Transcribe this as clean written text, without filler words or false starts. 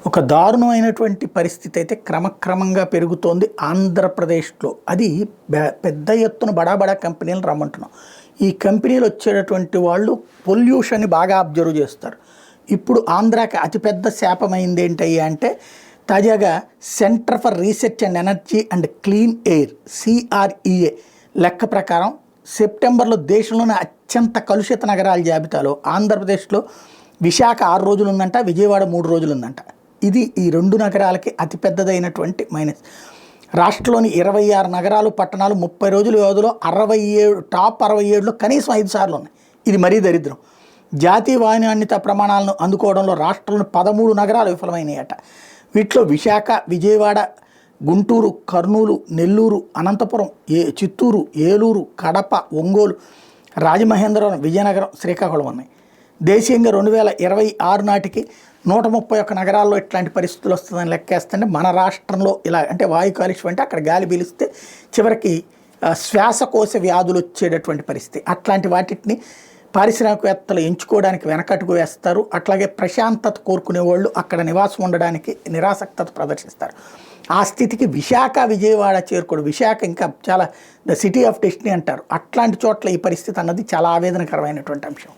ఒక దారుణమైనటువంటి పరిస్థితి అయితే క్రమక్రమంగా పెరుగుతోంది ఆంధ్రప్రదేశ్లో. అది పెద్ద ఎత్తున బడా కంపెనీలు రమ్మంటున్నాం. ఈ కంపెనీలు వచ్చేటటువంటి వాళ్ళు పొల్యూషన్ని బాగా అబ్జర్వ్ చేస్తారు. ఇప్పుడు ఆంధ్రాకి అతిపెద్ద శాపమైంది ఏంటయ్యా అంటే, తాజాగా centre for research and energy and clean air CREA లెక్క ప్రకారం సెప్టెంబర్లో దేశంలోని అత్యంత కలుషిత నగరాల జాబితాలో ఆంధ్రప్రదేశ్లో విశాఖ 6 రోజులు ఉందంట, విజయవాడ 3 రోజులు ఉందంట. ఇది ఈ 2 నగరాలకి అతిపెద్దదైనటువంటి మైనస్. రాష్ట్రంలోని 26 నగరాలు పట్టణాలు 30 రోజుల వ్యవధిలో 67 టాప్ 67లో కనీసం 5 సార్లు ఉన్నాయి. ఇది మరీ దరిద్రం. జాతీయ వాయు నాణ్యత ప్రమాణాలను అందుకోవడంలో రాష్ట్రంలోని 13 నగరాలు విఫలమైనాయట. వీటిలో విశాఖ, విజయవాడ, గుంటూరు, కర్నూలు, నెల్లూరు, అనంతపురం, చిత్తూరు, ఏలూరు, కడప, ఒంగోలు, రాజమహేంద్రవరం, విజయనగరం, శ్రీకాకుళం ఉన్నాయి. దేశీయంగా 2026 నాటికి 131 నగరాల్లో ఇట్లాంటి పరిస్థితులు వస్తుందని లెక్కేస్తుంటే, మన రాష్ట్రంలో ఇలా అంటే వాయు కాలుష్యం అంటే అక్కడ గాలి పీలిస్తే చివరికి శ్వాసకోశ వ్యాధులు వచ్చేటటువంటి పరిస్థితి. అట్లాంటి వాటిని పారిశ్రామికవేత్తలు ఎంచుకోవడానికి వెనకట్టుకు వేస్తారు. అట్లాగే ప్రశాంతత కోరుకునే వాళ్ళు అక్కడ నివాసం ఉండడానికి నిరాసక్తత ప్రదర్శిస్తారు. ఆ స్థితికి విశాఖ, విజయవాడ చేరుకోడు. విశాఖ ఇంకా చాలా ద సిటీ ఆఫ్ డెస్టినీ అంటారు. అట్లాంటి చోట్ల ఈ పరిస్థితి అన్నది చాలా ఆవేదనకరమైనటువంటి అంశం.